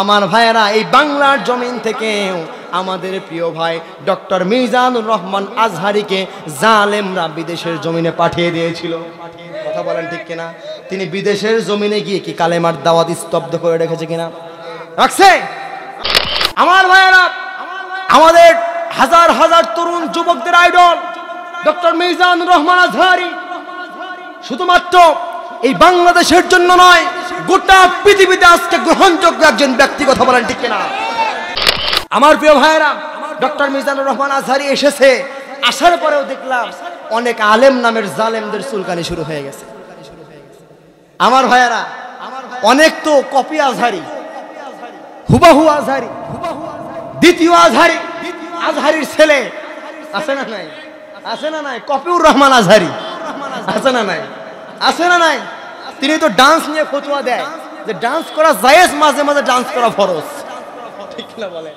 আমার ভাইয়েরা, এই বাংলার জমিন থেকে আমাদের প্রিয় ভাই ডক্টর মিজানুর রহমান আজহারিকে জালেমরা বিদেশের জমিনে পাঠিয়ে দিয়েছিল। কথা বলেন ঠিক কিনা? তিনি বিদেশের জমিনে গিয়ে কি কালেমার দাওয়াত স্তব্ধ করে রেখেছে কিনা? রাখছে? আমার ভাইয়েরা, আমাদের হাজার হাজার তরুণ যুবকদের আইডল ডক্টর মিজানুর রহমান আজহারি শুধুমাত্র এই বাংলাদেশের জন্য নয়, গোটা পৃথিবীতে আজকে গ্রহণযোগ্য একজন ব্যক্তি। কথা বলেন ঠিক কিনা? আমার প্রিয় ভাইয়েরা, ডক্টর মিজানুর রহমান আজহারি এসেছে, আসার পরেও দেখলাম অনেক আলেম নামের জালেমদের চুলকানি শুরু হয়ে গেছে। আমার ভাইয়েরা, অনেক তো কপি আজহারি, হুবাহু আজহারি, দ্বিতীয় আজহারি, আজহারির ছেলে আছে না নাই? আছে না নাই? কপিউর রহমান আজহারি আছে না নাই? আছে না নাই? তিনি তো ডান্স নিয়ে ফতোয়া দেয় যে ডান্স করা জায়েজ, মাঝে মাঝে ডান্স করা ফরজ। ঠিক না বলে?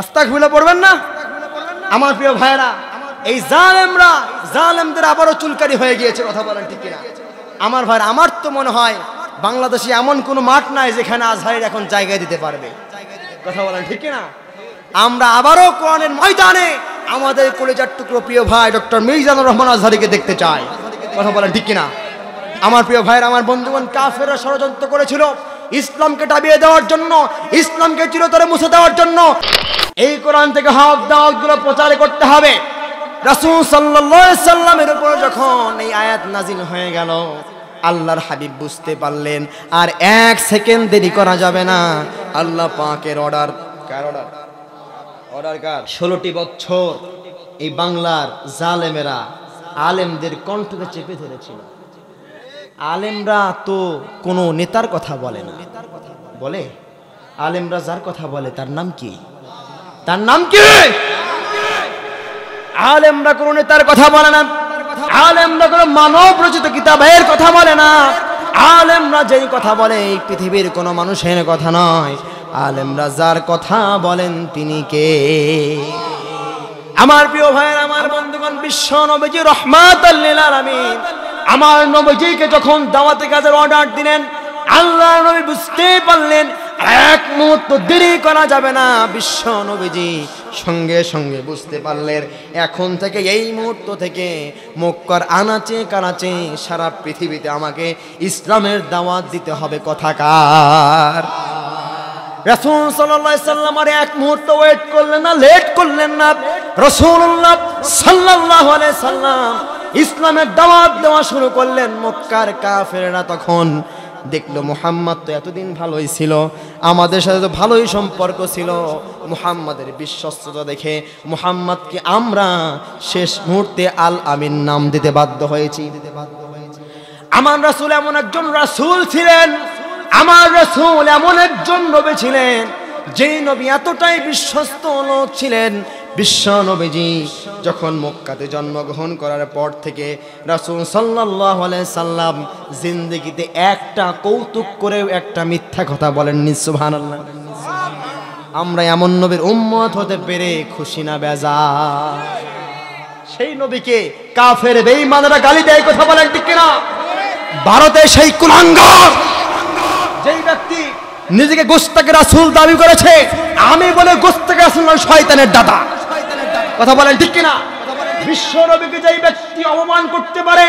আস্তাগফিরুল্লাহ পড়বেন না? আমার প্রিয় ভাইয়েরা, এই জালেমরা, জালেমদের আবারও চুলকানি হয়ে গিয়েছে। কথা বলেন ঠিক কিনা? আমার ভাইয়েরা, আমার তো মনে হয় বাংলাদেশে এমন কোনো মাঠ নাই যেখানে আজহারির এখন জায়গা দিতে পারবে। কথা বলেন ঠিক কিনা? আমরা আবারও কোরআনের ময়দানে আমাদের কলেজার টুকরো প্রিয় ভাই ডক্টর মিজানুর রহমান আজহারিকে দেখতে চাই। কথা বলেন ঠিক কিনা? আমার প্রিয় ভাইয়ের, আমার বন্ধুগণ, কাফেররা ষড়যন্ত্র করেছিল ইসলামকে ডাবিয়ে দেওয়ার জন্য, ইসলামকে চিরতরে মুছে দেওয়ার জন্য। এই কোরআন থেকে হক দাওয়াতগুলো প্রচার করতে হবে। রাসূল সাল্লাল্লাহু আলাইহি সাল্লামের উপর যখন এই আয়াত নাজিল হয়ে গেল, আল্লাহর হাবিব বুঝতে পারলেন আর এক সেকেন্ড দেরি করা যাবে না। আল্লাহ পাকের অর্ডার, কার অর্ডার? অর্ডার কার? 16টি বছর এই বাংলার জালেমেরা আলেমদের কণ্ঠকে চেপে ধরেছিল। আলেমরা তো কোনো নেতার কথা বলে না, বলে আলেমরা যার কথা বলে তার নাম কি? তার নাম কি? আলেমরা কোনো নেতার কথা বলে না, আলেমরা কোনো মানব রচিত কিতাবের কথা বলে না। আলেমরা যেই কথা বলে এই পৃথিবীর কোনো মানুষের কথা নয়। আলেমরা যার কথা বলেন তিনি কে? আমার প্রিয় ভাইয়ের, আমার বন্ধুগণ, বিশ্ব নবীজি রাহমাতাল লিল আলামিন, আমার নবীজিকে যখন দাওয়াতে কাজের অর্ডার দিলেন, আল্লাহর নবী বুঝতে পারলেন এক মুহূর্ত দেরি করা যাবে না। বিশ্ব নবীজি সঙ্গে সঙ্গে বুঝতে পারলেন এখন থেকে, এই মুহূর্ত থেকে মক্কার আনাচে কানাচে সারা পৃথিবীতে আমাকে ইসলামের দাওয়াত দিতে হবে। কথাকার? রাসূল সাল্লাল্লাহু আলাইহি সাল্লাম আর এক মুহূর্ত ওয়েট করলেন না, লেট করলেন না। রাসূলুল্লাহ সাল্লাল্লাহু আলাইহি সাল্লাম ইসলামের দাওয়াত দেওয়া শুরু করলেন। মক্কার কাফেররা তখন দেখলো মুহাম্মদ তো এতদিন ভালোই ছিল, আমাদের সাথে তো ভালোই সম্পর্ক ছিল। মুহাম্মাদের বিশ্বস্ততা দেখে মুহাম্মদকে আমরা শেষ মুহূর্তে আল আমিন নাম দিতে বাধ্য হয়েছি। আমার রাসূল এমন একজন রাসূল ছিলেন, আমার রাসূল এমন একজন নবী ছিলেন, যেই নবী এতটাই বিশ্বস্ত লোক ছিলেন। বিশ্ব নবীজি যখন মক্কাতে জন্মগ্রহণ করার পর থেকে রাসূল সাল্লাল্লাহু আলাইহি সাল্লাম জিন্দেগিতে একটা কৌতুক করেও একটা মিথ্যা কথা বলেননি। সুবহানাল্লাহ। আমরা এমন নবীর উম্মত হতে পেরে খুশি না বেজার? সেই নবীকে কাফের বেঈমানরা গালি দেয়। কথা বলেন ঠিক কিনা? ভারতে সেই কুলাঙ্গার যেই ব্যক্তি নিজেকে গোস্তাকে রাসূল দাবি করেছে, আমি বলে গোস্তাকে রাসূল নয়, শয়তানের দাদা। কথা বলেন ঠিক কিনা? বিশ্ব নবীকে যেই ব্যক্তি অপমান করতে পারে,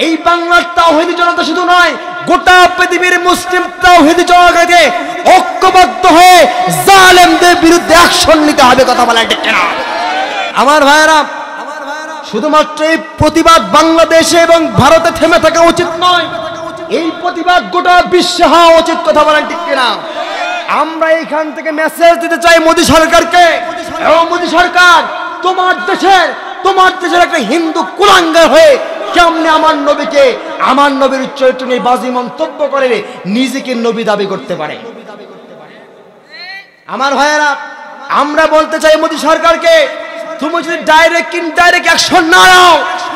এই বাংলার তাওহীদি জনতা শুধু নয়, গোটা পৃথিবীর মুসলিম তাওহীদি জনতাকে ঐক্যবদ্ধ হয়ে জালেমদের বিরুদ্ধে অ্যাকশন নিতে হবে। কথা বলেন ঠিক কিনা? আমার ভাইয়েরা, শুধুমাত্র এই প্রতিবাদ বাংলাদেশে এবং ভারতে থেমে থাকা উচিত নয়, এই প্রতিবাদ গোটা বিশ্বে হওয়া উচিত। কথা বলেন ঠিক কিনা? আমরা এইখান থেকে মেসেজ দিতে চাই মোদী সরকারকে, মোদী সরকার, তোমার দেশের একটা হিন্দু কুলাঙ্গার হয়ে কেমনে আমার নবীকে, আমার নবীর চরিত্র নিয়ে বাজে মন্তব্য করে নিজেকে নবী দাবি করতে পারে? আমার ভাইয়েরা, আমরা বলতে চাই মোদী সরকারকে, তুমি যদি ডাইরেক্ট ইনডাইরেক্ট অ্যাকশন না নাও,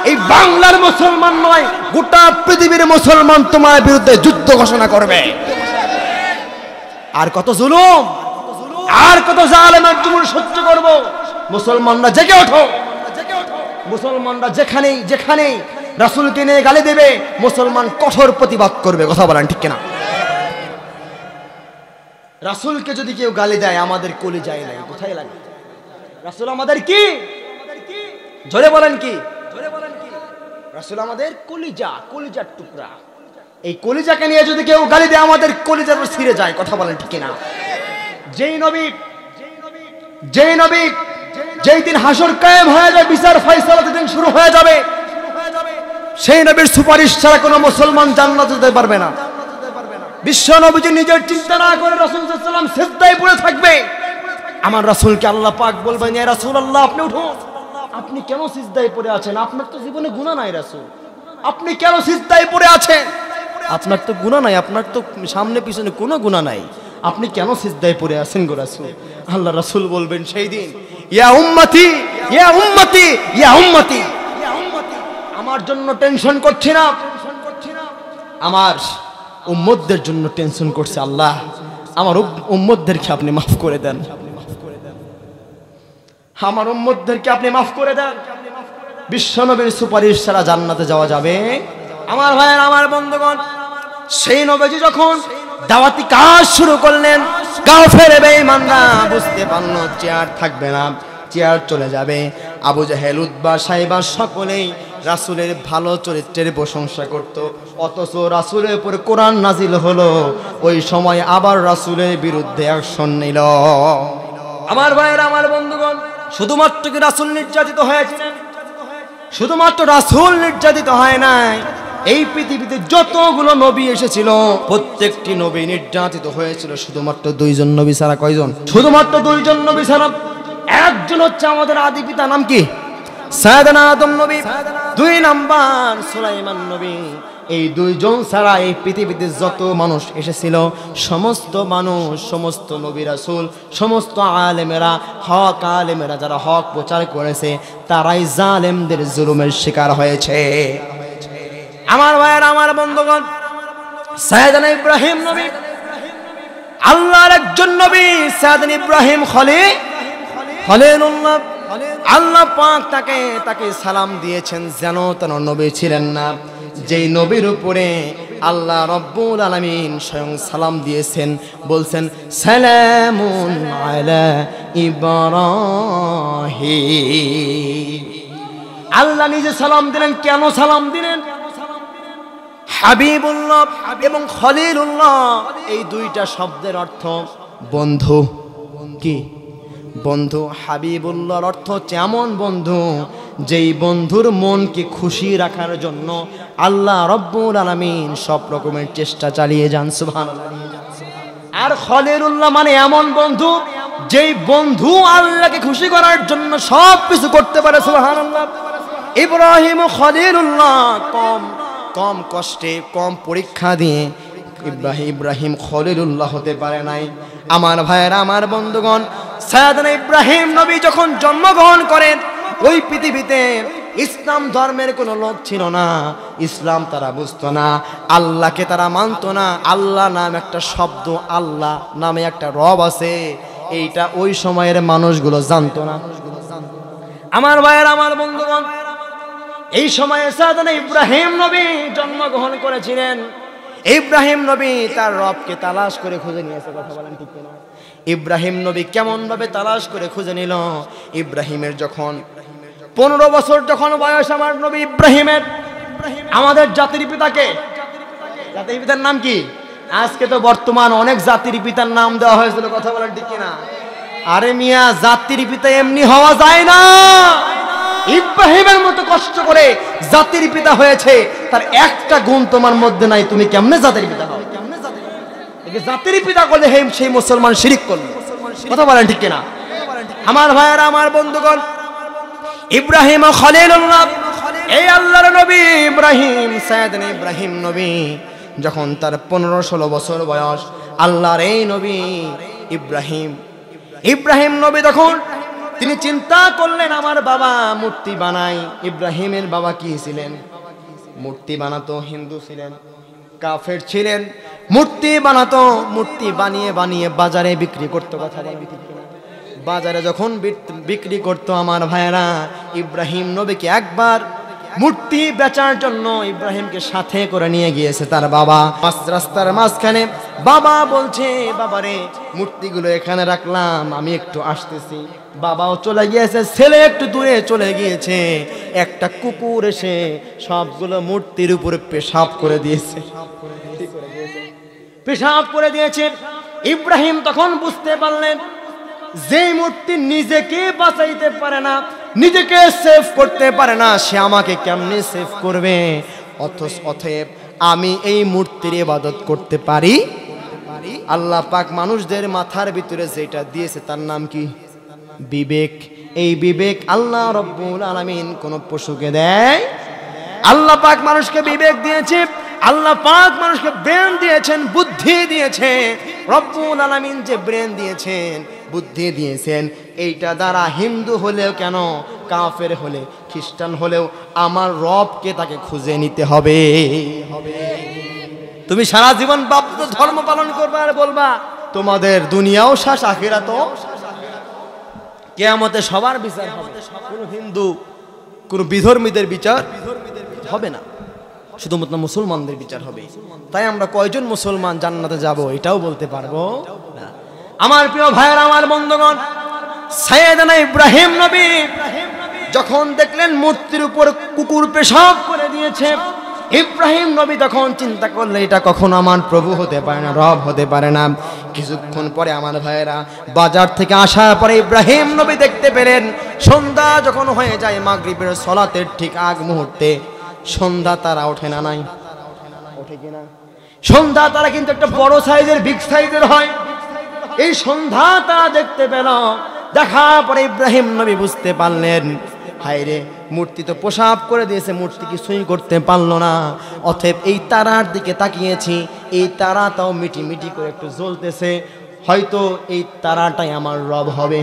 এই বাংলার মুসলমান নয়, গোটা পৃথিবীর মুসলমান তোমার বিরুদ্ধে যুদ্ধ ঘোষণা করবে। আর কত জুলুম, আর কত জালেমের জুলুম সহ্য করব? মুসলমানরা জেগে ওঠো। মুসলমানরা যেখানেই রাসূলকে নিয়ে গালি দেবে, মুসলমান কঠোর প্রতিবাদ করবে। কথা বলেন ঠিক কিনা? রাসূলকে যদি কেউ গালি দেয় আমাদের কলিজায় লাগে, কোথায় লাগে? রাসূল আমাদের কি, জোরে বলেন কি? রাসূল আমাদের কলিজা, কলিজার টুকরা। এই কলিজাকে নিয়ে যদি কেউ গালি দেয় আমাদের কলিজার উপর ছিঁড়ে যায়, কথা বলেন ঠিক না? যেই নবী যেই দিন হাসর কায়েম হয়ে যায়, বিচার ফয়সালা যেদিন শুরু হয়ে যাবে, সেই নবীর সুপারিশ ছাড়া কোনো মুসলমান জান্নাতে যেতে পারবে না। বিশ্ব নবীজি নিজের চিন্তা না করে রাসূল সাল্লাল্লাহু আলাইহি ওয়াসাল্লাম সিজদায় পড়ে থাকবে। আমার রাসূলকে আল্লাহ পাক বলবেন, ইয়া রাসূলুল্লাহ আপনি উঠুন, আপনি কেন সিজদায় পড়ে আছেন? আপনার তো জীবনে গুনাহ নাই রাসূল, আপনি কেন সিজদায় পড়ে আছেন? আপনার তো গুনাহ নাই, আপনার তো সামনে পিছনে কোনো গুনাহ নাই, আপনি কেন সিজদায় পড়ে আছেন গো রাসূল? আল্লাহ রাসূল বলবেন সেই দিন, ইয়া উম্মতি ইয়া উম্মতি ইয়া উম্মতি, আমার জন্য টেনশন করছি না, আমার উম্মতদের জন্য টেনশন করছে। আল্লাহ আমার উম্মতদেরকে আপনি মাফ করে দেন, আমার উম্মতদেরকে আপনি মাফ করে দেন। বিশ্বনবীর সুপারিশ ছাড়া জান্নাতে যাওয়া যাবে? আমার ভাইয়ের, আমার বন্ধুগণ, সেই নবীজি যখন দাওয়াতি কাজ শুরু করলেন, কাফের বেঈমানরা বুঝতে পারল চেয়ার থাকবে না, চেয়ার চলে যাবে। আবু জাহেল, উতবা, সাইবা সকলেই রাসূলের ভালো চরিত্রের প্রশংসা করত, অথচ রাসূলের উপর কোরআন নাজিল হলো, ওই সময় আবার রাসূলের বিরুদ্ধে অ্যাকশন নিল। আমার ভাইয়েরা, আমার বন্ধুগণ, শুধুমাত্র কি রাসূল নির্যাতিত হয়েছিলেন? শুধুমাত্র রাসূল নির্যাতিত হয় নাই, এই পৃথিবীতে যতগুলো নবী এসেছিল প্রত্যেকটি নবী নির্যাতিত হয়েছিল, শুধুমাত্র দুইজন নবী ছাড়া। কয়জন? শুধুমাত্র দুইজন নবী ছাড়া। একজন হচ্ছে আমাদের আদি পিতা, নাম কি? সাইয়েদনা আদম নবী। দুই নাম্বার সুলাইমান নবী। এই দুইজন ছাড়া এই পৃথিবীতে যত মানুষ এসেছিল, সমস্ত মানুষ, সমস্ত নবী রাসূল, সমস্ত আলেমেরা, হক আলেমেরা যারা হক প্রচার করেছে, তারাই জালেমদের জুলুমের শিকার হয়েছে। আমার ভাইয়ের, আমার বন্ধুগণ, সাইয়েদনা ইব্রাহিম নবী আল্লাহর একজন নবী। সাইয়েদনা ইব্রাহিম খলিলুল্লাহ, আল্লাহ পাক তাকে সালাম দিয়েছেন, যেন তেন নবী ছিলেন না। যেই নবীর উপরে আল্লাহ রব্বুল আলামিন স্বয়ং সালাম দিয়েছেন, বলছেন সালামুন আলা ইব্রাহিম। আল্লাহ নিজে সালাম দিলেন। কেন সালাম দিলেন? হাবিবুল্লাহ এবং খলিলুল্লাহ, এই দুইটা শব্দের অর্থ বন্ধু। কি বন্ধু? হাবিবুল্লাহর অর্থ হচ্ছে এমন বন্ধু যেই বন্ধুর মনকে খুশি রাখার জন্য আল্লাহ রব্বুল আলামিন সব রকমের চেষ্টা চালিয়ে যান। সুবহানাল্লাহ। আর খলিলুল্লাহ মানে এমন বন্ধু যেই বন্ধু আল্লাহকে খুশি করার জন্য সব কিছু করতে পারে। সুবহানাল্লাহ। ইব্রাহিম ও খলিলুল্লাহ কম কষ্টে, কম পরীক্ষা দিয়ে ইব্রাহিম খলিলুল্লাহ হতে পারে নাই। আমার ভাইয়েরা, আমার বন্ধুগণ, সাইয়েদনা ইব্রাহিম নবী যখন জন্মগ্রহণ করেন, ওই পৃথিবীতে ইসলাম ধর্মের কোনো লোক ছিল না, ইসলাম তারা বুঝতো না, আল্লাহকে তারা মানতো না। আল্লাহ নাম একটা শব্দ, আল্লাহ নামে একটা রব আছে, এইটা ওই সময়ের মানুষগুলো জানতো না। আমার ভাইয়েরা, আমার বন্ধুগণ, এই সময়ে সাইয়েদনা ইব্রাহিম নবী জন্মগ্রহণ করেছিলেন। ইব্রাহিম নবী তার রবকে তালাশ করে খুঁজে নিয়েছে। কথা বলেন ঠিক না? ইব্রাহিম নবী কেমন ভাবে তালাশ করে খুঁজে নিল? ইব্রাহিমের যখন 15 বছর যখন বয়স, আমার নবী ইব্রাহিমের, আমাদের জাতির পিতাকে, জাতির পিতার নাম কি? আজকে তো বর্তমান অনেক জাতির পিতার নাম দেওয়া হয়েছিল। কথা বলেন ঠিক না? আরে মিয়া, জাতির পিতা এমনি হওয়া যায় না। ইব্রাহিমের মতো কষ্ট করে জাতির পিতা হয়েছে, তার একটা গুণ তোমার মধ্যে নাই, তুমি কেমনে জাতির পিতা হও? জাতির পিতা করলে সেই মুসলমান শিরিক করলো। কথা বলেন ঠিক কিনা? আমার ভাইয়েরা, আমার বন্ধুগণ, ইব্রাহিম ও খলিলুল্লাহ, এই আল্লাহর নবী ইব্রাহিম, সাইয়েদনা ইব্রাহিম নবী যখন তার 15-16 বছর বয়স, আল্লাহর এই নবী ইব্রাহিম নবী তখন তিনি চিন্তা করলেন, আমার বাবা মূর্তি বানাই। ইব্রাহিমের বাবা কি ছিলেন? মূর্তি বানাতো, হিন্দু ছিলেন, কাফের ছিলেন, মূর্তি বানাতো, মূর্তি বানিয়ে বাজারে বিক্রি করতো। কথা বলেন ঠিক কিনা? বাজারে যখন বিক্রি করতো, আমার ভাইয়েরা, ইব্রাহিম নবীকে মূর্তি বেচার জন্য ইব্রাহিমকে সাথে করে নিয়ে গিয়েছে তার বাবা। রাস্তার মাঝখানে বাবা বলছে, বাবারে মূর্তিগুলো এখানে রাখলাম, আমি একটু আসতেছি। বাবাও চলে গিয়েছে, ছেলে একটু দূরে চলে গিয়েছে। একটা কুকুর এসে সবগুলো মূর্তির উপরে পেশাব করে দিয়েছে, পেশাব করে দিয়েছে। ইব্রাহিম তখন বুঝতে পারলেন যে মূর্তি নিজেকে বাঁচাইতে পারে না, নিজেকে সেভ করতে পারে না, সে আমাকে কেমনে সেভ করবে? অতএব আমি এই মূর্তির ইবাদত করতে পারি। আল্লাহ পাক মানুষদের মাথার ভিতরে যেটা দিয়েছে তার নাম কি? বিবেক। এই বিবেক আল্লাহ রব্বুল আলামিন কোন পশুকে দেয়? আল্লাহ পাক মানুষকে বিবেক দিয়েছে, আল্লাহ পাক মানুষকে ব্রেন দিয়েছেন, বুদ্ধি দিয়েছে। রব্বুল আলামিন যে ব্রেন দিয়েছেন, বুদ্ধি দিয়েছেন, এইটা দ্বারা হিন্দু হলেও কেন, কাফের হলে, খ্রিস্টান হলেও আমার রবকে তাকে খুঁজে নিতে হবে। তুমি সারা জীবন বাপ্ত ধর্ম পালন করবে আর বলবা তোমাদের দুনিয়াও শেষ, আখিরাতও। কিয়ামতে সবার বিচার হবে, কোনো হিন্দু কোনো বিধর্মীদের বিচার হবে না, শুধুমাত্র মুসলমানদের বিচার হবে। তাই আমরা কয়জন মুসলমান জান্নাতে যাব এটাও বলতে পারবো না। আমার প্রিয় ভাইয়েরা, আমার বন্ধুগণ, সাইয়েদনা ইব্রাহিম নবী যখন দেখলেন মূর্তির উপর কুকুর পেশাব করে দিয়েছে, ইব্রাহিম নবী তখন চিন্তা করলেন এটা কখনো আমার প্রভু হতে পারে না, রব হতে পারে না। কিছুক্ষণ পরে আমার ভাইয়েরা বাজার থেকে আসার পরে ইব্রাহিম নবী দেখতে পেলেন সন্ধ্যা যখন হয়ে যায়, মাগরিবের সালাতের ঠিক আগ মুহূর্তে সন্ধ্যা তারা ওঠে না, নাই ওঠে কিনা? সন্ধ্যা তারা কিন্তু একটা বড় সাইজের, বিগ সাইজের হয়। এই সন্ধ্যা তারা দেখতে পেল। দেখার পরে ইব্রাহিম নবী বুঝতে পারলেন, হায় রে, মূর্তি তো প্রসাব করে দিয়েছে, মূর্তি কিছুই করতে পারলো না। অতএব এই তারার দিকে তাকিয়েছি, এই তারা তাও মিটি মিটি করে একটু জ্বলতেছে, হয়তো এই তারাটাই আমার রব হবে।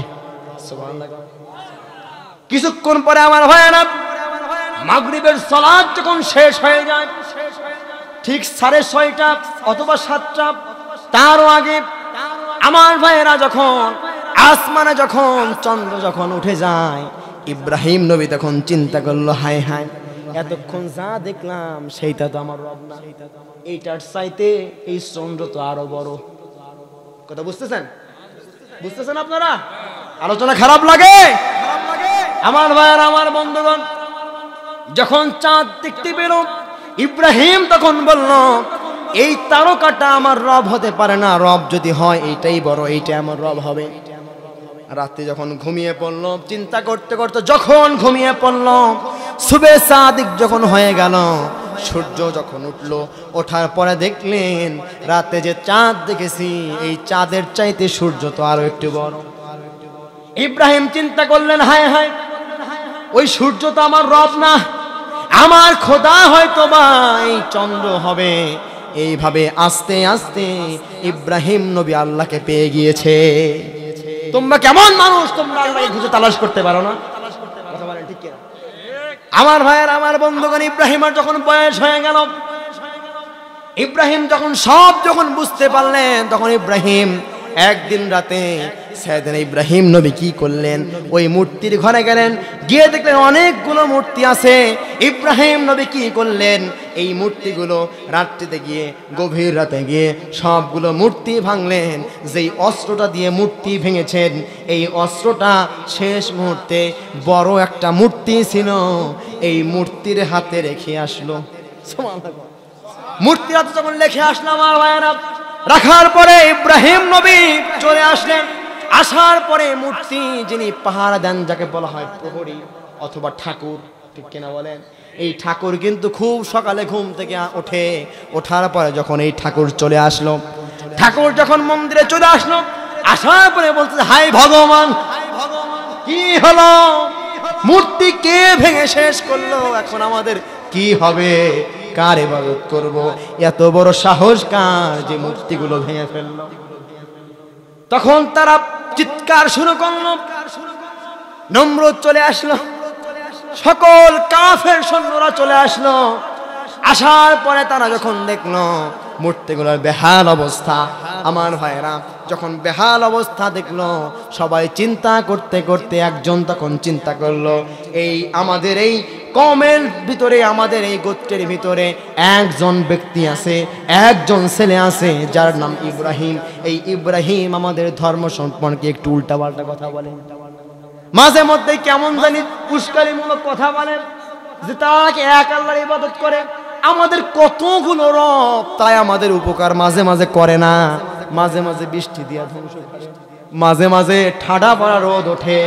কিছুক্ষণ পরে আমার ভাইয়েরা মাগরিবের সালাত যখন শেষ হয়ে যায়, ঠিক 6:30 অথবা 7টা, তারও আগে আমার ভাইয়েরা যখন আসমানে যখন চন্দ্র যখন উঠে যায়, ইব্রাহিম নবী তখন চিন্তা করলো, হায় হায়, এতক্ষণ যা দেখলাম সেইটা তো আমার রব না, এইটার চাইতে এই চন্দ্র তো আরো বড়। কথা বুঝতেছেন? বুঝতেছেন আপনারা? আলোচনা খারাপ লাগে? আমার ভাইয়েরা, আমার বন্ধুগণ, যখন চাঁদ দেখতে পেল, ইব্রাহিম তখন বলল, এই তারকাটা আমার রব হতে পারে না, রব যদি হয় এইটাই বড়, এইটা আমার রব হবে। রাতে যখন ঘুমিয়ে পড়ল, চিন্তা করতে করতে যখন ঘুমিয়ে পড়ল, সুবে সাদিক যখন হয়ে গেল, সূর্য যখন উঠল, ওঠার পরে দেখলেন রাতে যে চাঁদ দেখেছি, এই চাঁদের চাইতে সূর্য তো আরো একটু বড়। ইব্রাহিম চিন্তা করলেন, হায় হায়, ওই সূর্য তো আমার রব না, আমার খোদা হয়তো বা এই চন্দ্র হবে। এইভাবে আস্তে আস্তে ইব্রাহিম নবী আল্লাহকে পেয়ে গিয়েছে। তোমরা কেমন মানুষ, তোমরা আল্লাহকে খুঁজে তালাশ করতে পারো না? কথা বলেন ঠিক কিনা? আমার ভাইয়ের, আমার বন্ধুগণ, ইব্রাহিমের যখন বয়স হয়ে গেল, ইব্রাহিম যখন বুঝতে পারলেন, তখন ইব্রাহিম একদিন রাতে সাইয়েদনা ইব্রাহিম নবী কি করলেন, ওই মূর্তির ঘরে গেলেন, গিয়ে দেখলেন অনেকগুলো মূর্তি আছে। ইব্রাহিম নবী কি করলেন, এই মূর্তিগুলো রাত্রিতে গিয়ে, গভীর রাতে গিয়ে সবগুলো মূর্তি ভাঙলেন। যেই অস্ত্রটা দিয়ে মূর্তি ভেঙেছেন, এই অস্ত্রটা শেষ মুহূর্তে বড় একটা মূর্তি ছিল, এই মূর্তির হাতে রেখে আসলো। মূর্তির হাতে যখন রেখে আসলাম আমার ভাইয়েরা, রাখার পরে ইব্রাহিম নবী চলে আসলেন। আসার পরে মূর্তি যিনি পাহারা দেন, যাকে বলা হয় প্রহরী অথবা ঠাকুর, ঠিক কিনা বলেন? এই ঠাকুর কিন্তু খুব সকালে ঘুম থেকে ওঠার পরে যখন এই ঠাকুর চলে আসলো, ঠাকুর যখন মন্দিরে চলে আসলো, আসার পরে বলতে, হায় ভগবান, কি হলো? মূর্তি কে ভেঙে শেষ করলো? এখন আমাদের কি হবে? কার ইবাদত করব? এত বড় সাহস কার যে মূর্তিগুলো ভেঙে ফেললো? তখন তারা চিৎকার শুরু করলো। নমরুদ চলে আসলো, সকল কাফের সৈন্যরা চলে আসলো। আসার পরে তারা যখন দেখলো মূর্তিগুলোর বেহাল অবস্থা, আমার ভাইয়েরা যখন বেহাল অবস্থা দেখলো, সবাই চিন্তা করতে করতে একজন তখন চিন্তা করলো, এই আমাদের এই কওমের ভিতরে, আমাদের এই গোত্রের ভিতরে একজন ব্যক্তি আছে, একজন ছেলে আছে যার নাম ইব্রাহিম। এই ইব্রাহিম আমাদের ধর্ম সম্পর্কে একটু উল্টাপাল্টা কথা বলে, মাঝে মধ্যে কেমন জানি উস্কানিমূলক কথা বলে, যে তারা নাকি এক আল্লাহর ইবাদত করে। আমাদের কতগুলো রব, তাই আমাদের উপকার মাঝে মাঝে করে না, মাঝে মাঝে বৃষ্টি দিয়া ধ্বংস করে, মাঝে মাঝে ঠাডা পড়া রোদ ওঠে,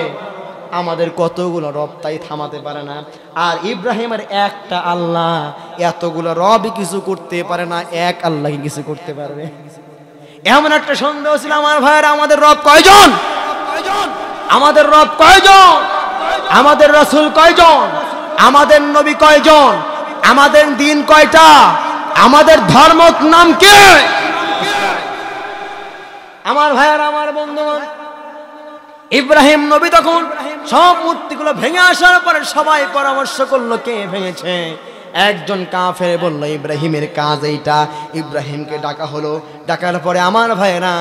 আমাদের কতগুলো রব তাই থামাতে পারে না। আর ইব্রাহিমের একটা আল্লাহ এতগুলো রবই কিছু করতে পারে না, এক আল্লাহ কিছু করতে পারবে? এমন একটা সন্দেহ ছিল আমার ভাইয়েরা। আমাদের রব কয়জন? আমাদের রব কয়জন? আমাদের রাসূল কয়জন? আমাদের নবী কয়জন? আমাদের দিন কয়টা? আমাদের ধর্মের নাম কি? আমার ভাইয়েরা, আমার বন্ধুগণ, ইব্রাহিম নবী তখন সব মূর্তিগুলো ভেঙে আসার পরে সবাই পরামর্শ করলো কে ভেঙেছে। একজন কাফের বলল ইব্রাহিমের কাজ এইটা। ইব্রাহিমকে ডাকা হলো, ডাকার পরে আমার ভাইয়েরা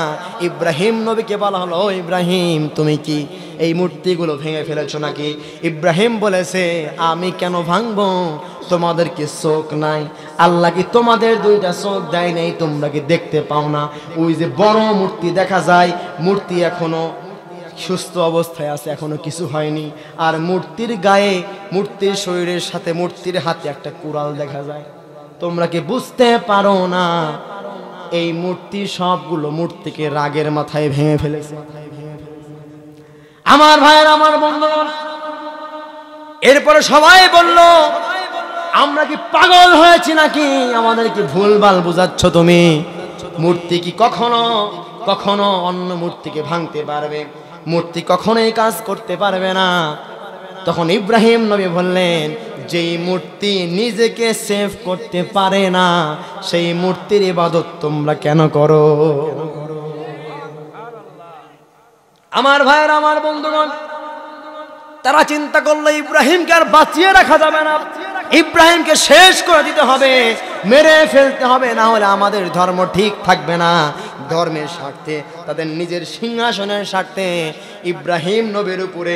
ইব্রাহিম নবীকে বলা হলো, ও ইব্রাহিম, তুমি কি এই মূর্তিগুলো ভেঙে ফেলেছো নাকি? ইব্রাহিম বলেছে, আমি কেন ভাঙবো? তোমাদের কি চোখ নাই? আল্লাহ কি তোমাদের দুইটা চোখ দেয় নাই? তোমরা কি দেখতে পাও না? ওই যে বড় মূর্তি দেখা যায়, মূর্তি এখনো সুস্থ অবস্থায় আছে, এখনো কিছু হয়নি। আর মূর্তির গায়ে, মূর্তির শরীরের সাথে মূর্তির হাতে একটা কুড়াল দেখা যায়। তোমরা কি বুঝতে পারো না? এই মূর্তি সবগুলো মূর্তিকে রাগের মাথায় ভেঙে ফেলেছে। আমার ভাইয়ের, আমার বন্ধুগণ, এরপরে সবাই বলল, আমরা কি পাগল হয়েছি নাকি? আমাদের কি ভুলভাল বুঝাচ্ছ তুমি? মূর্তি কি কখনো কখনো অন্য মূর্তিকে ভাঙতে পারবে? মূর্তি কখনোই কাজ করতে পারবে না। তখন ইব্রাহিম নবী বললেন, যেই মূর্তি নিজেকে সেভ করতে পারে না, সেই মূর্তির ইবাদত তোমরা কেন করো? আমার ভাইয়ের, আমার বন্ধুগণ, তারা চিন্তা করলো ইব্রাহিমকে আর বাঁচিয়ে রাখা যাবে না, ইব্রাহিমকে শেষ করে দিতে হবে, মেরে ফেলতে হবে, না হলে আমাদের ধর্ম ঠিক থাকবে না। ধর্মের স্বার্থে, তাদের নিজের সিংহাসনের স্বার্থে ইব্রাহিম নবীর উপরে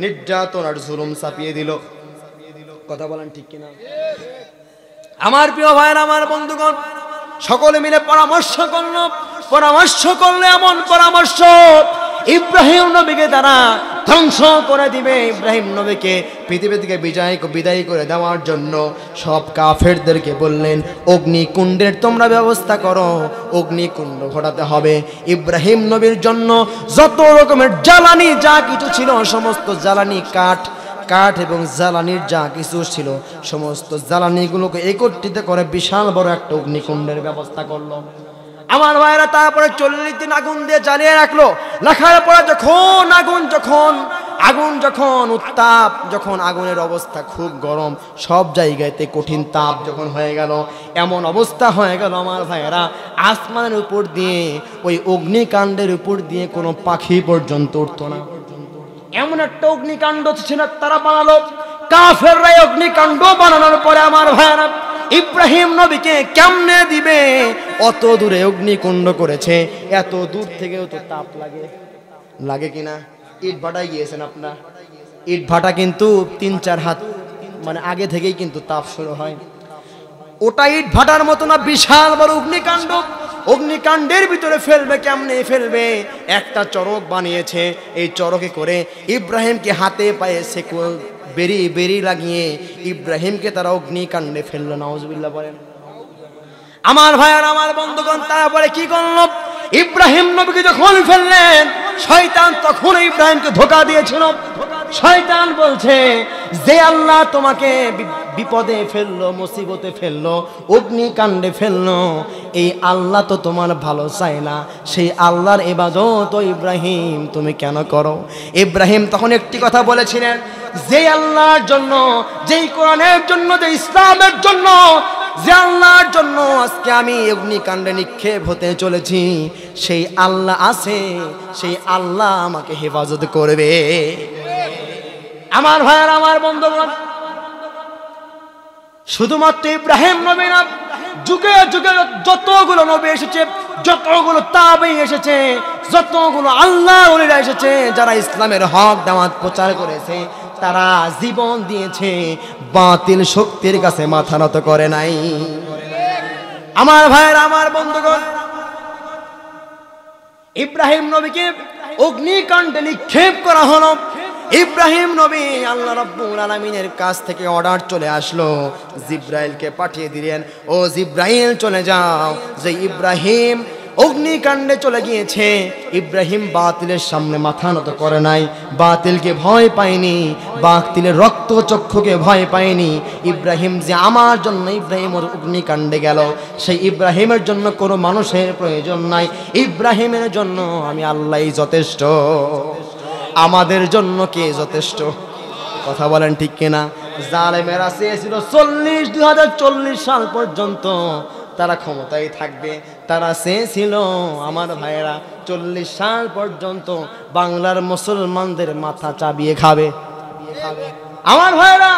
নির্যাতন আর জুলুম চাপিয়ে দিল। কথা বলেন ঠিক কিনা? আমার প্রিয় ভাইয়ের, আমার বন্ধুগণ, সকলে মিলে পরামর্শ করলো এমন পরামর্শ, ইব্রাহিম নবীকে তারা ধ্বংস করে দিবে। ইব্রাহিম নবীকে পৃথিবী থেকে বিদায় করে দেওয়ার জন্য সব কাফেরদেরকে বললেন, অগ্নিকুণ্ডের তোমরা ব্যবস্থা করো, অগ্নিকুণ্ড ঘটাতে হবে। ইব্রাহিম নবীর জন্য যত রকমের জ্বালানি যা কিছু ছিল, সমস্ত জ্বালানি, কাঠ এবং জ্বালানির যা কিছু ছিল, সমস্ত জ্বালানিগুলোকে একত্রিত করে বিশাল বড় একটা অগ্নিকুণ্ডের ব্যবস্থা করলো। আমার ভাইরা তারপরে 40 দিন আগুন দিয়ে জ্বালিয়ে রাখলো। রাখার পরে যখন উত্তাপ, যখন আগুনের অবস্থা খুব গরম, সব জায়গাতে কঠিন তাপ যখন হয়ে গেল, এমন অবস্থা হয়ে গেল আমার ভাইয়েরা, আসমানের উপর দিয়ে, ওই অগ্নিকাণ্ডের উপর দিয়ে কোনো পাখি পর্যন্ত উঠতো না। এমন একটা অগ্নিকাণ্ড ছিল তারা বানালো। কাফেররা অগ্নিকাণ্ড বানানোর পরে আমার ভাইয়েরা ইব্রাহিম নবীকে কেমনে দিবে? অত দূরে অগ্নিকুণ্ড করেছে, এত দূর থেকেও তো তাপ লাগে কিনা? ইট ভাটায় গিয়েছেন আপনার, ইট ভাটা কিন্তু 3-4 হাত মানে আগে থেকেই কিন্তু তাপ শুরু হয়। ওটা ইট ভাটার মতো না, বিশাল বড় অগ্নিকাণ্ড। অগ্নিকাণ্ডের ভিতরে ফেলবে কেমনে? ফেলবে একটা চরক বানিয়েছে, এই চরকে করে ইব্রাহিমকে হাতে পায়ে সেকুল বেরি লাগিয়ে ইব্রাহিমকে তারা অগ্নিকাণ্ডে ফেললো। নাউজুবিল্লাহ বলেন। আমার ভাইয়ার, আমার বন্ধুগণ, তারপরে কি করলো? ইব্রাহিম নবীকে যখন ফেললেন, শয়তান তখন ইব্রাহিমকে ধোঁকা দিয়েছিল। শয়তান বলছে, যে আল্লাহ তোমাকে বিপদে ফেললো, মুসিবতে ফেললো, অগ্নিকাণ্ডে ফেললো, এই আল্লাহ তো তোমার ভালো চায় না। সেই আল্লাহর ইবাদত ইব্রাহিম তুমি কেন করো? ইব্রাহিম তখন একটি কথা বলেছিলেন, যে আল্লাহর জন্য, যেই কোরআনের জন্য, যে ইসলামের জন্য, যে আল্লাহর জন্য আজকে আমি অগ্নিকাণ্ডে নিক্ষেপ হতে চলেছি, সেই আল্লাহ আছে, সেই আল্লাহ আমাকে হেফাজত করবে। আমার ভাইয়ের, আমার বন্ধুগণ, শুধুমাত্র ইব্রাহিম নবী না, যুগে যুগে যতগুলো নবী এসেছে, যতগুলো তাবেঈ এসেছে, যতগুলো আল্লাহর ওলিরা এসেছে, যারা ইসলামের হক দাওয়াত প্রচার করেছে, তারা জীবন দিয়েছে, বাতিল শক্তির কাছে মাথা নত করে নাই। আমার ভাইয়েরা, আমার বন্ধুগণ, ইব্রাহিম নবীকে অগ্নিকাণ্ডে নিক্ষেপ করা হলো। ইব্রাহিম নবী, আল্লাহ রাব্বুল আলামিনের কাছ থেকে অর্ডার চলে আসলো, জিব্রাইলকে পাঠিয়ে দিলেন, ও জিব্রাইল চলে যাও। যে ইব্রাহিম অগ্নিকাণ্ডে চলে গিয়েছে, ইব্রাহিম বাতিলের সামনে মাথা নত করে নাই, বাতিলকে ভয় পায়নি, বাতিলের রক্তচক্ষুকে ভয় পায়নি। ইব্রাহিম যে আমার জন্য ইব্রাহিম অগ্নিকাণ্ডে গেল, সেই ইব্রাহিমের জন্য কোনো মানুষের প্রয়োজন নাই, ইব্রাহিমের জন্য আমি আল্লাহই যথেষ্ট। আমাদের জন্য কে যথেষ্ট? কথা বলেন ঠিক কিনা? জালেমেরা চেয়েছিল 2040 সাল পর্যন্ত তারা ক্ষমতায় থাকবে, তারা চেয়েছিল আমার ভাইয়েরা 40 সাল পর্যন্ত বাংলার মুসলমানদের মাথা চাবিয়ে খাবে। আমার ভাইয়েরা,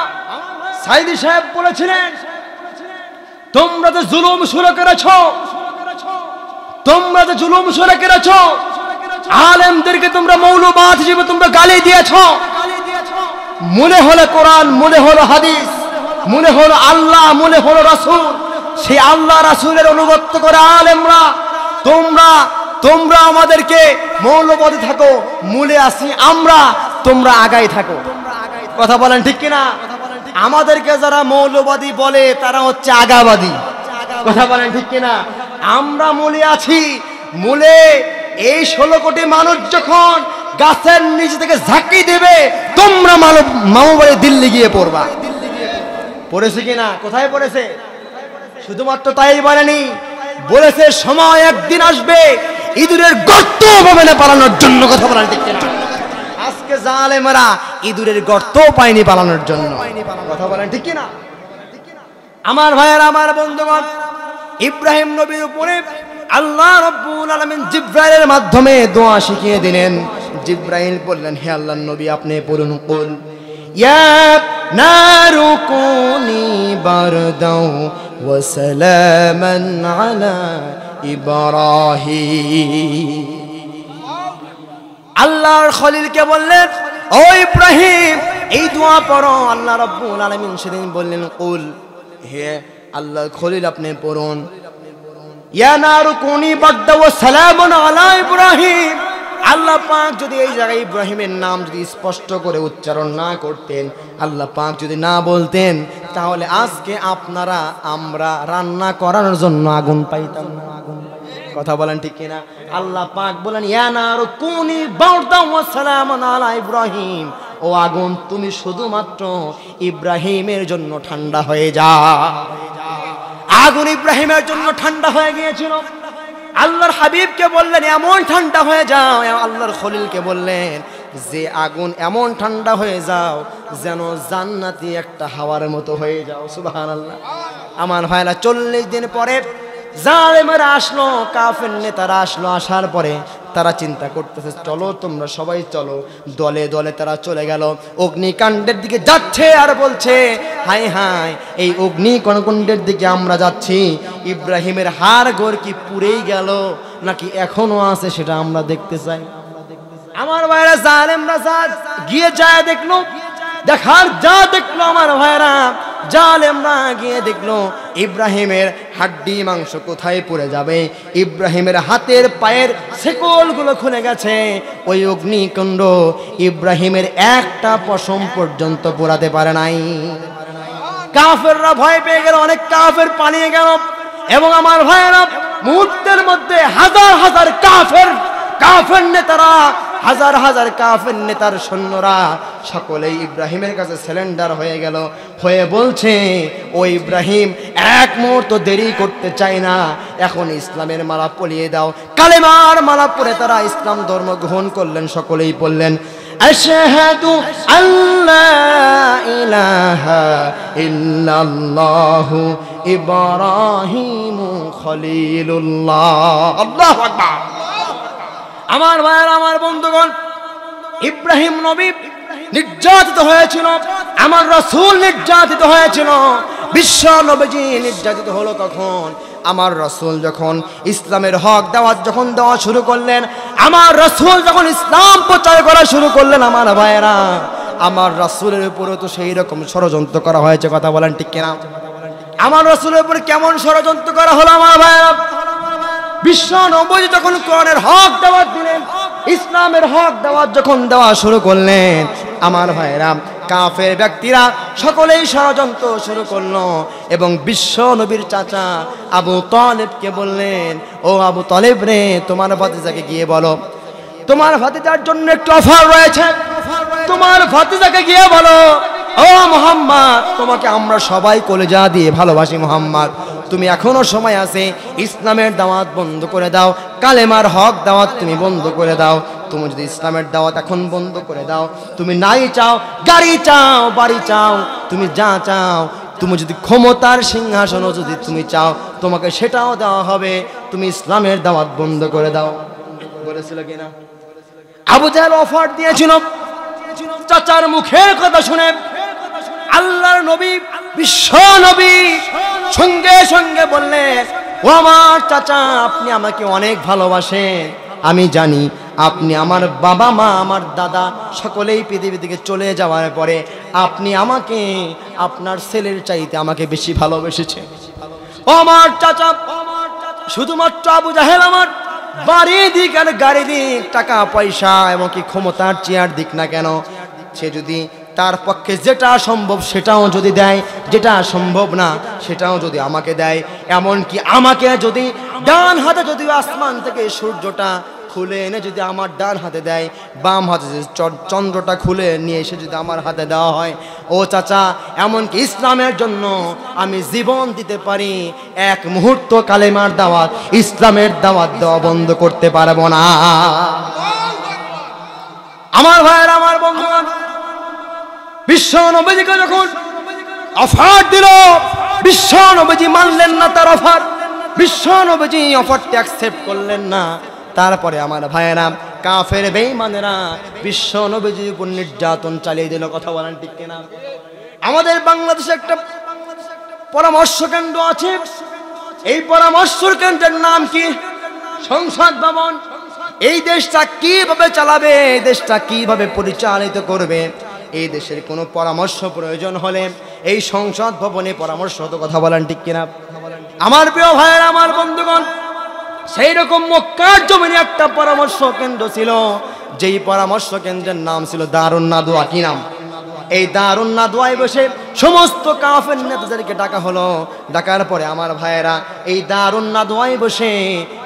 সাইদি সাহেব বলেছিলেন, তোমরা যে জুলুম শুরু করেছো, তোমরা যে জুলুম শুরু করেছো, আলেমদেরকে তোমরা মৌলবাদ হিসেবে তোমরা গালি দিয়েছো, মনে হলো কোরআন, মনে হলো হাদিস, মনে হলো আল্লাহ, মনে হলো রাসূল, সেই আল্লাহ রাসূলের অনুগত করে আলেমরা তোমরা আমাদেরকে মৌলবাদী থাকো, মূলে আসি আমরা, তোমরা আগাই থাকো। কথা বলেন ঠিক কিনা? আমাদেরকে যারা মৌলবাদী বলে তারা হচ্ছে আগাবাদী। কথা বলেন ঠিক কিনা? আমরা মূলে আছি, মূলে এই 16 কোটি মানুষ যখন গাছের নিচে থেকে ঝাঁকি দেবে, তোমরা মামুবাড়ি দিল্লি গিয়ে পড়বা। পড়েছে কিনা? কোথায় পড়েছে? শুধুমাত্র তাই বলেনি, বলেছে সময় একদিন আসবে ইঁদুরের গর্ত পাবে না পালানোর জন্য। কথা বলেন ঠিক কিনা? আজকে জালেমেরা ইঁদুরের গর্ত পায়নি পালানোর জন্য। কথা বলেন ঠিক কিনা? আমার ভাইয়েরা, আমার বন্ধুগণ, ইব্রাহিম নবীর উপরে আল্লাহ রাব্বুল আলামিন জিব্রাইলের মাধ্যমে দোয়া শিখিয়ে দিলেন। জিব্রাইল বললেন, হে আল্লাহর নবী, আপনি পড়ুন, কুল ইয়া নারু কুনি বারদাও ওয়া সালামান আলা ইব্রাহিম। আল্লাহর খলিলকে বললেন, ও ইব্রাহিম, এই দোয়া পড়ো। আল্লাহ রাব্বুল আলামিন সেদিন বললেন, কুল, হে আল্লাহর খলিল, আপনি পড়ুন, ইয়া নারু কুনি বারদাও ওয়া সালামান আলা ইব্রাহিম। আল্লাহ পাক যদি এই জায়গায় ইব্রাহিমের নাম যদি স্পষ্ট করে উচ্চারণ না করতেন, আল্লাহ পাক যদি না বলতেন, তাহলে আজকে আপনারা আমরা রান্না করার জন্য আগুন পাইতাম না। কথা বলেন ঠিক কিনা? আল্লাহ পাক বলেন, ইয়া নারু কুনি বারদাও ওয়া সালামান আলা ইব্রাহিম, ও আগুন তুমি শুধুমাত্র ইব্রাহিমের জন্য ঠান্ডা হয়ে যাও। আগুন ইব্রাহিমের জন্য ঠান্ডা হয়ে গিয়েছিল। আল্লাহর হাবিবকে বললেন, এমন ঠান্ডা হয়ে যাও। আল্লাহর খলিলকে বললেন যে আগুন এমন ঠান্ডা হয়ে যাও যেন জান্নাতি একটা হাওয়ার মতো হয়ে যাও। সুবহানাল্লাহ। আমার ভাইরা, 40 দিন পরে জালেমেরা আসলো, কাফের নেতারা আসলো। আসার পরে তারা চিন্তা করতেছে, চলো তোমরা সবাই চলো। দলে দলে তারা চলে গেল, অগ্নিকাণ্ডের দিকে যাচ্ছে আর বলছে, হায় হায়, এই অগ্নিকাণ্ডের দিকে আমরা যাচ্ছি, ইব্রাহিমের হাড় গোড় কি পুড়েই গেল নাকি এখনো আছে সেটা আমরা দেখতে চাই। আমার ভাইরা, জালেমরা গিয়ে যায় দেখলো, দেখার যা দেখলো আমার ভাইরা, জালেমরা গিয়ে দেখলো ইব্রাহিমের হাড্ডি মাংস কোথায় পড়ে যাবে। ইব্রাহিমের হাতের পায়ের শেকলগুলো খুলে গেছে। ওই অগ্নিকুণ্ড ইব্রাহিমের একটা পশম পর্যন্ত পোড়াতে পারে নাই। কাফেররা ভয় পেয়ে গেল, অনেক কাফের পালিয়ে গেল। এবং আমার ভাইয়েরা, মুহূর্তের মধ্যে হাজার হাজার কাফের নেতারা, হাজার হাজার কাফের নেতার সৈন্যরা সকলেই ইব্রাহিমের কাছে সারেন্ডার হয়ে গেল, হয়ে বলছে, ও ইব্রাহিম, এক মুহূর্ত দেরি করতে চাই না, এখন ইসলামের মালা পরিয়ে দাও। কালেমার মালা পরে তারা ইসলাম ধর্ম গ্রহণ করলেন। সকলেই বললেন, আশহাদু আল্লা ইলাহা ইল্লাল্লাহু ইব্রাহিমু খলিলুল্লাহ। আল্লাহু আকবার। আমার ভাইয়েরা, আমার বন্ধুগণ, ইব্রাহিম নবী নির্যাতিত হয়েছিল, আমার রাসূল নির্যাতিত হয়েছিল, বিশ্ব নবীজি নির্যাতিত হলো কখন? আমার রাসূল যখন ইসলামের হক দাওয়াত যখন দেওয়া শুরু করলেন, আমার রাসূল যখন ইসলাম প্রচার করা শুরু করলেন, আমার ভাইয়েরা, আমার রাসূলের উপরে তো সেই রকম ষড়যন্ত্র করা হয়েছে, কথা বলেন ঠিক কিনা? আমার রাসূলের উপরে কেমন ষড়যন্ত্র করা হলো আমার ভাইয়েরা? বিশ্ব নবী যখন কোরআনের হক দাওয়াত দিলেন, ইসলামের হক দাওয়াত যখন দেওয়া শুরু করলেন, আমার ভাইয়েরা, কাফের ব্যক্তিরা সকলেই ষড়যন্ত্র শুরু করলো এবং বিশ্ব নবীর চাচা আবু তালেবকে বললেন, ও আবু তালেব রে, তোমার ভাতিজাকে গিয়ে বলো, তোমার ভাতিজার জন্য একটু অফার রয়েছে, তোমার ভাতিজাকে গিয়ে বলো, ও মুহাম্মদ, তোমাকে আমরা সবাই কলেজা দিয়ে ভালোবাসি মুহাম্মদ, তুমি এখনো সময় আছে, ইসলামের দাওয়াত বন্ধ করে দাও, কালেমার হক দাওয়াত তুমি বন্ধ করে দাও। তুমি যদি ইসলামের দাওয়াত এখন বন্ধ করে দাও, তুমি নাই চাও, গাড়ি চাও, বাড়ি চাও, তুমি যা চাও, তুমি যদি ক্ষমতার সিংহাসনও যদি তুমি চাও, তোমাকে সেটাও দেওয়া হবে, তুমি ইসলামের দাওয়াত বন্ধ করে দাও। বলেছিল কিনা? আবু জাহেল অফার দিয়েছিল। চাচার মুখের কথা শুনে আল্লাহর নবী, বিশ্ব নবী সঙ্গে সঙ্গে বললেন, ও আমার চাচা, আপনি আমাকে অনেক ভালোবাসেন, আমি জানি আপনি আমার বাবা মা আমার দাদা সকলেই পৃথিবী থেকে চলে যাওয়ার পরে আপনি আমাকে আপনার ছেলের চাইতে আমাকে বেশি ভালোবেসেছেন। ও আমার চাচা, শুধুমাত্র আবু জাহেল আমার বাড়ি দিক আর গাড়ি দিক, টাকা পয়সা এমনকি ক্ষমতার চেয়ার দিক না কেন, সে যদি তার পক্ষে যেটা সম্ভব সেটাও যদি দেয়, যেটা সম্ভব না সেটাও যদি আমাকে দেয়, এমনকি আমাকে যদি ডান হাতে যদি আসমান থেকে সূর্যটা খুলে এনে যদি আমার ডান হাতে দেয়, বাম হাতে যদি চন্দ্রটা খুলে নিয়ে এসে যদি আমার হাতে দেওয়া হয়, ও চাচা, এমনকি ইসলামের জন্য আমি জীবন দিতে পারি, এক মুহূর্ত কালেমার দাওয়াত, ইসলামের দাওয়াত দেওয়া বন্ধ করতে পারবো না। আমার ভাইয়ের, আমার বন্ধুগণ, বিশ্ব নবীজিকে যখন অফার দিল, বিশ্ব নবীজি মানলেন না তার অফার, বিশ্ব নবীজি অফারটা অ্যাকসেপ্ট করলেন না। তারপরে আমার ভাইয়েরা, কাফের বেঈমানেরা বিশ্ব নবীজির উপর নির্যাতন চালিয়ে দিল, কথা বলেন ঠিক কিনা? আমাদের বাংলাদেশে একটা পরামর্শ কেন্দ্র আছে, এই পরামর্শ কেন্দ্রের নাম কি? সংসদ ভবন। এই দেশটা কিভাবে চালাবে, এই দেশটা কিভাবে পরিচালিত করবে, এই দেশের কোনো পরামর্শ প্রয়োজন হলে এই সংসদ ভবনে পরামর্শ হতো, কথা বলেন ঠিক কিনা? আমার প্রিয় ভাইয়েরা, আমার বন্ধুগণ, সেই রকম মক্কার জমিনে একটা পরামর্শ কেন্দ্র ছিল, যেই পরামর্শ কেন্দ্রের নাম ছিল দারুন নাদওয়া। কি নাম? এই দারুন নাদওয়ায় বসে সমস্ত কাফের নেতাদেরকে ডাকা হলো। ডাকার পরে আমার ভাইয়েরা, এই দারুন নাদওয়ায় বসে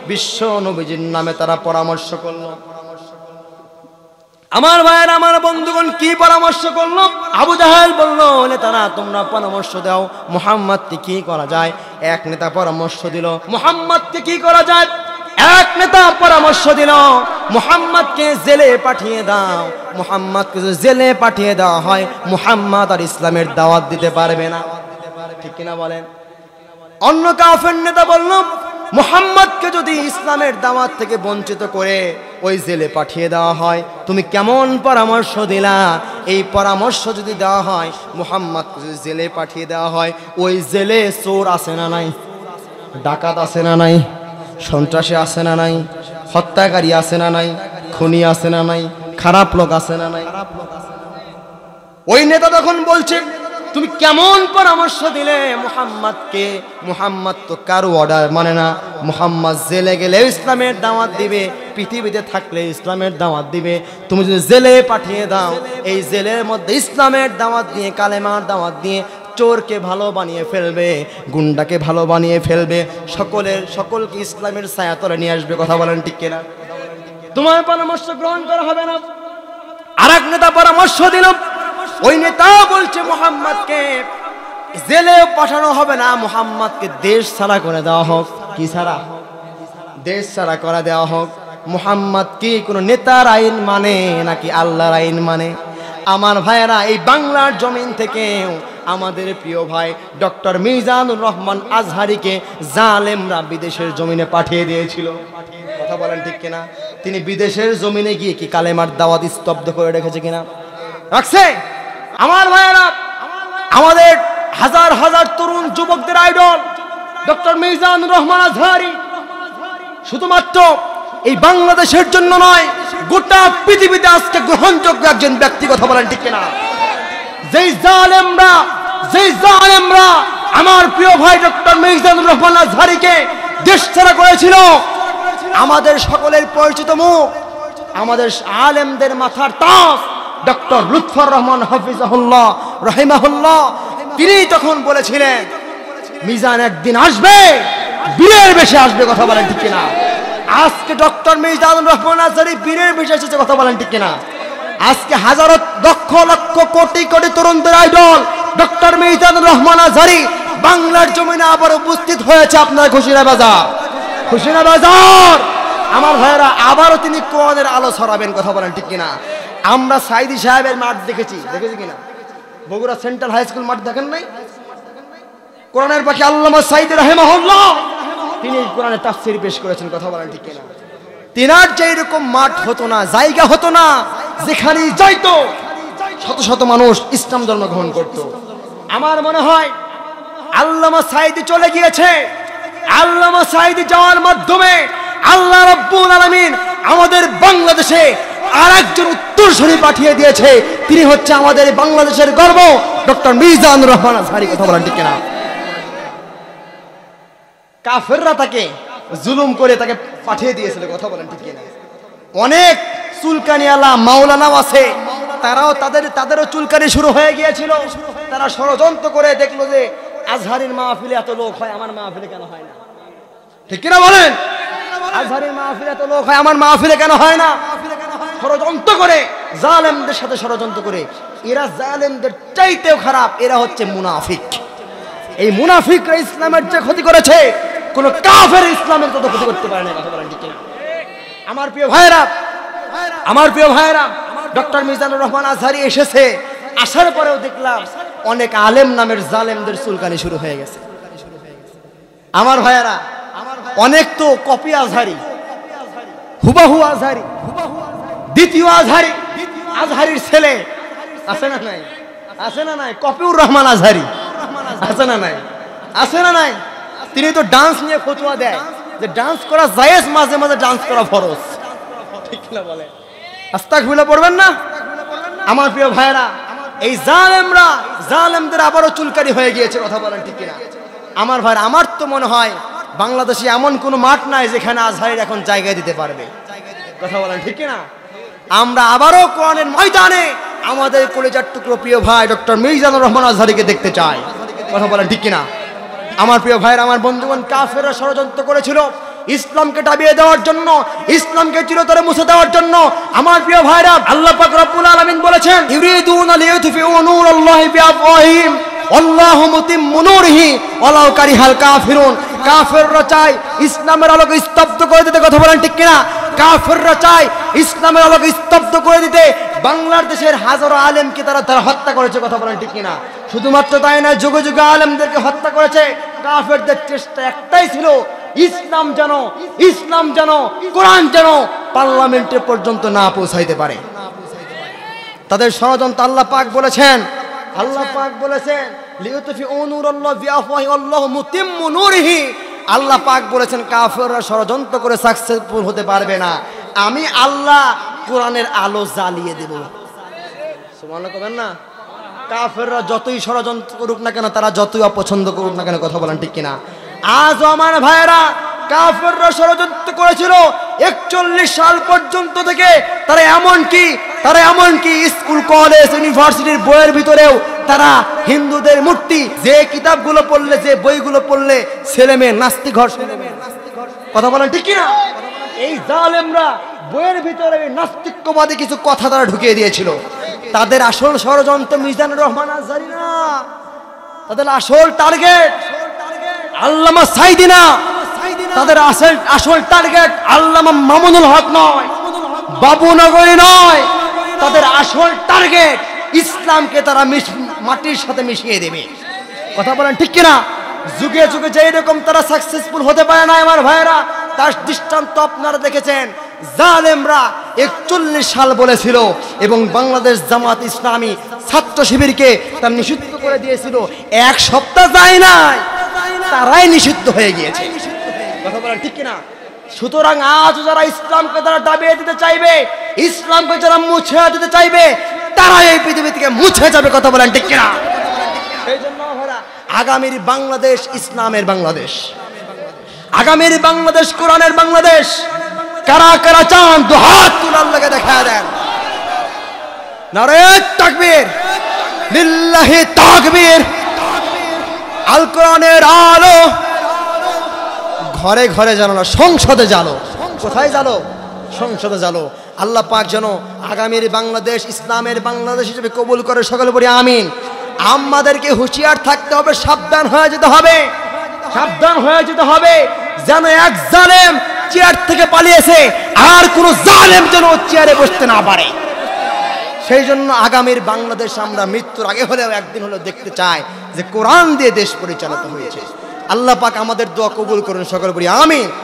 বিশ্ব নবীজির নামে তারা পরামর্শ করলো। আমার ভাইয়েরা, আমার বন্ধুগণ, কি পরামর্শ করলো? আবু জাহেল বলল, নেতারা তোমরা পরামর্শ দাও, মুহাম্মদকে কি করা যায়? এক নেতা পরামর্শ দিল, মুহাম্মদকে কি করা যায়? এক নেতা পরামর্শ দিল, মুহাম্মদকে জেলে পাঠিয়ে দাও। মুহাম্মদকে যদি জেলে পাঠিয়ে দেওয়া হয়, মুহাম্মদ আর ইসলামের দাওয়াত দিতে পারবে না, ঠিক কিনা বলেন? অন্য কাফের নেতা বলল, মুহাম্মদকে যদি ইসলামের দাওয়াত থেকে বঞ্চিত করে ওই জেলে পাঠিয়ে দেওয়া হয়, তুমি কেমন পরামর্শ দিলা? এই পরামর্শ যদি দেওয়া হয়, মুহাম্মদকে যদি জেলে পাঠিয়ে দেওয়া হয়, ওই জেলে চোর আছে না নাই, ডাকাত আছে না নাই, সন্ত্রাসী আছে না নাই, হত্যাকারী আছে না নাই, খুনি আছে না নাই, খারাপ লোক আছে না নাই? ওই নেতা তখন বলছে, তুমি কেমন পরামর্শ দিলে মুহাম্মদকে? মুহাম্মদ তো কারো অর্ডার মানে না, মুহাম্মদ জেলে গেলে ইসলামের দাওয়াত দিবে, পৃথিবীতে থাকলে ইসলামের দাওয়াত দিবে। তুমি যদি জেলে পাঠিয়ে দাও, এই জেলের মধ্যে ইসলামের দাওয়াত দিয়ে, কালেমার দাওয়াত দিয়ে চোরকে ভালো বানিয়ে ফেলবে, গুন্ডাকে ভালো বানিয়ে ফেলবে, সকলকে ইসলামের ছায়াতলে নিয়ে আসবে, কথা বলেন ঠিক কিনা? তোমার পরামর্শ গ্রহণ করা হবে না। আর এক নেতা পরামর্শ দিল, ওই নেতা বলছে মুহাম্মদকে জেলে পাঠানো হবে না, মুহাম্মদকে দেশ ছাড়া করে দেওয়া হোক। কি ছাড়া? দেশ ছাড়া করে দেওয়া হোক। মুহাম্মদ কি কোনো নেতার আইন মানে নাকি আল্লাহর আইন মানে? আমার ভাইয়েরা, এই বাংলার জমিন থেকে আমাদের প্রিয় ভাই ডক্টর মিজানুর রহমান আজহারিকে জালেমরা বিদেশের জমিনে পাঠিয়ে দিয়েছিল, কথা বলেন ঠিক কিনা? তিনি বিদেশের জমিনে গিয়ে কি কালেমার দাওয়াত স্তব্ধ করে রেখেছে কিনা? রাখছে? আমার ভাইয়েরা, আমাদের হাজার হাজার তরুণ যুবকদের আইডল ডক্টর মিজানুর রহমান আজহারী শুধুমাত্র এই বাংলাদেশের জন্য নয়, গোটা পৃথিবীতে আজকে গ্রহণযোগ্য একজন ব্যক্তি। কথা বলেন ঠিক কিনা? যেই জালেমরা আমার প্রিয় ভাই ডক্টর মিজানুর রহমান আজহারীকে দেশছাড়া করেছিল, আমাদের সকলের পরিচিত মুখ, আমাদের আলেমদের মাথার তাজ ডক্টর লুৎফর রহমান হাফিজাহুল্লাহ রাহিমাহুল্লাহ, তিনি তখন বলেছিলেন মিজান একদিন আসবে, বীরের বেশে আসবে। কথা বলেন ঠিক কিনা? আজকে ডক্টর মিজানুর রহমান আজহারী বীরের বেশে এসেছে। কথা বলেন ঠিক কিনা? আজকে হাজারো লক্ষ লক্ষ কোটি কোটি তরুণদের আইডল ডক্টর মিজানুর রহমান আজহারী বাংলার জমিনে আবার উপস্থিত হয়েছে। আপনার খুশিনা বাজার আমার ভাইয়েরা, আবারও তিনি কোরআনের আলো ছড়াবেন। কথা বলেন ঠিক কিনা? আমরা সাইদি সাহেবের মাঠ দেখেছি কিনা? বগুড়া সেন্ট্রাল হাই স্কুল মাঠ দেখেন নাই? কোরআনের পাখি আল্লামা সাইদি রাহিমাহুল্লাহ তিনি কোরআনের তাফসীর পেশ করেছেন। কথা বলেন ঠিক কিনা? তিনার যে এরকম মাঠ হতো না, জায়গা হতো না, যেখানে যাইতো শত শত মানুষ ইসলাম ধর্ম গ্রহণ করত। আমার মনে হয় আল্লামা সাইদি চলে গিয়েছে, আল্লামা সাইদি যাওয়ার মাধ্যমে আল্লাহ রাব্বুল আলামিন আমাদের বাংলাদেশে আরেকজন উত্তরসূরি পাঠিয়ে দিয়েছে। তিনি হচ্ছে আমাদের বাংলাদেশের গর্ব ডক্টর মিজানুর রহমান আজহারী। কথা বলেন ঠিক কিনা? কাফেররা তাকে জুলুম করে তাকে পাঠিয়ে দিয়েছিল। কথা বলেন ঠিক কিনা? অনেক চুলকানিওয়ালা মাওলানাও আছে, তারাও তাদেরও চুলকানি শুরু হয়ে গিয়েছিল। তারা ষড়যন্ত্র করে দেখলো যে আজহারীর মাহফিলে এত লোক হয়, আমার মাহফিলে কেন হয় না? ঠিক কিনা বলেন? আজহারীর মাহফিলে এত লোক হয়, আমার মাহফিলে কেন হয় না? ষড়যন্ত্র করে, জালেমদের সাথে ষড়যন্ত্র করে। এরা জালেমদের চাইতেও খারাপ, এরা হচ্ছে মুনাফিক। এই মুনাফিকরা ইসলামের যে ক্ষতি করেছে, কোন কাফের ইসলামের তত ক্ষতি করতে পারে না। কথা বলেন ঠিক কিনা? আমার প্রিয় ভাইয়েরা, ডক্টর মিজানুর রহমান আজহারী এসেছে, আসার পরেও দেখলাম অনেক আলেম নামের জালেমদের চুলকানি শুরু হয়ে গেছে। আমার ভাইয়েরা, অনেক তো কপি আজহারী, হুবাহু আজহারী, দ্বিতীয় আজহারী, আজহারীর ছেলে আছে না নাই? আছে না নাই? কপিউর রহমান আজহারী আছে না নাই? আছে না নাই? তিনি তো ডান্স নিয়ে ফতোয়া দেয় যে ডান্স করা জায়েজ, মাঝে মাঝে ডান্স করা ফরজ। ঠিক না বলে? আস্তাগফিরুল্লাহ পড়বেন না? আমার প্রিয় ভাইয়েরা, এই জালেমদের আবারও চুলকানি হয়ে গিয়েছে। কথা বলেন ঠিক কিনা? আমার ভাইরা, আমার তো মনে হয় বাংলাদেশে এমন কোনো মাঠ নাই যেখানে আজহারীর এখন জায়গা দিতে পারবে। কথা বলেন ঠিক কিনা? আমরা আবারও কোরআনের ময়দানে আমাদের কলিজার টুকরো প্রিয় ভাই ডক্টর মিজানুর রহমান আজহারীকে দেখতে চাই। কথা বলেন ঠিক কিনা? আমার প্রিয় ভাইরা, আমার বন্ধুগণ, কাফেররা ষড়যন্ত্র করেছিল ইসলামকে ডাবিয়ে দেওয়ার জন্য, ইসলামকে চিরতরে মুছে দেওয়ার জন্য। আমার প্রিয় ভাইরা, আল্লাহ পাক রব্বুল আলামিন বলেছেন, ইউরিদুনা লিইউতফিউ নূরাল্লাহি বিআফওয়াহিহিম আল্লাহু মুতিম্মু নূরিহি ওয়ালাউ কারিহাল কাফিরুন। কাফেররা চায় ইসলামের আলোকে স্তব্ধ করে দিতে। কথা বলেন ঠিক কিনা? কাফেররা চায় ইসলামের আলোকে স্তব্ধ করে দিতে। বাংলাদেশের হাজারো আলেমকে তারা হত্যা করেছে। কথা বলেন ঠিক কিনা? শুধুমাত্র তাই না, যুগে যুগে আলেমদেরকে হত্যা করেছে। কাফেরদের চেষ্টা একটাই ছিল, ইসলাম যেন কোরআন যেন পার্লামেন্টে পর্যন্ত না পৌঁছাইতে পারে। তাদের ষড়যন্ত্র আল্লাহ পাক বলেছেন লিইউতফিউ নূরাল্লাহি বিআফওয়াহিহিম আল্লাহু মুতিম্মু নূরিহি। আল্লাহ পাক বলেছেন কাফেররা ষড়যন্ত্র করে সাকসেসফুল হতে পারবে না, আমি আল্লাহ কোরআনের আলো জ্বালিয়ে দেব। সুবহানাল্লাহ কবেন না? কাফেররা যতই ষড়যন্ত্র করুক না কেন, তারা যতই অপছন্দ করুক না কেন, কথা বলেন ঠিক কিনা? আজ আমার ভাইয়েরা, কাফেররা ষড়যন্ত্র করেছিল 41 সাল পর্যন্ত থেকে। তারা এমনকি স্কুল, কলেজ, ইউনিভার্সিটির বইয়ের ভিতরেও তারা হিন্দুদের মূর্তি, যে কিতাবগুলো পড়লে, যে বইগুলো পড়লে ছেলে মেয়ে নাস্তিক ঘর। কথা বলেন ঠিক কিনা? এই জালেমরা বইয়ের ভিতরে নাস্তিকবাদী কিছু কথা তারা ঢুকিয়ে দিয়েছিল। তাদের আসল ষড়যন্ত্র মিজানুর রহমান আজহারী না, তাদের আসল টার্গেট আল্লামা সাইদি না, তাদের আসল টার্গেট আল্লামা মামুনুল হক নয়, বাবুনগরী নয়। তাদের আসল টার্গেট ইসলামকে তারা মাটির সাথে মিশিয়ে দেবে। কথা বলেন ঠিক কিনা? যুগে যুগে যে এরকম তারা সাকসেসফুল হতে পারে না আমার ভাইয়েরা, তার দৃষ্টান্ত আপনারা দেখেছেন। জালেমরা 41 সাল বলেছিল এবং বাংলাদেশ জামাত ইসলামী ছাত্র শিবিরকে তার নিষিদ্ধ করে দিয়েছিল। এক সপ্তাহ যায় নাই তারাই নিষিদ্ধ হয়ে গিয়েছে। কথা বলেন ঠিক কিনা? সুতরাং আজ যারা ইসলামকে তারা দাবিয়ে দিতে চাইবে, ইসলামকে যারা মুছে দিতে চাইবে, তারা এই পৃথিবী থেকে মুছে যাবে। কথা বলেন ঠিক কিনা? সেই জন্য আগামীর বাংলাদেশ ইসলামের বাংলাদেশ, আগামীর বাংলাদেশ কোরআনের বাংলাদেশ। কারা কারা চান দুহাত তুলে আল্লাহকে দেখা দেন। নারে তাকবীর, লিল্লাহি তাকবীর। আল কোরআনের আলো ঘরে ঘরে জানো না, সংসদে জানো। কোথায় জানো? সংসদে জানো। আল্লাহ পাক যেন আগামীর বাংলাদেশ ইসলামের বাংলাদেশ হিসেবে কবুল করে। সকলে বলি আমিন। আমাদেরকে হুঁশিয়ার থাকতে হবে, সাবধান হয়ে যেতে হবে, সাবধান হয়ে যেতে হবে যেন এক জালেম চেয়ার থেকে পালিয়েছে আর কোন জালেম যেন চেয়ারে বসতে না পারে। সেই জন্য আগামীর বাংলাদেশ আমরা মৃত্যুর আগে হলেও একদিন হলেও দেখতে চাই যে কোরআন দিয়ে দেশ পরিচালিত হয়েছে। আল্লাহ পাক আমাদের দোয়া কবুল করুন। সকলে বলি আমিন।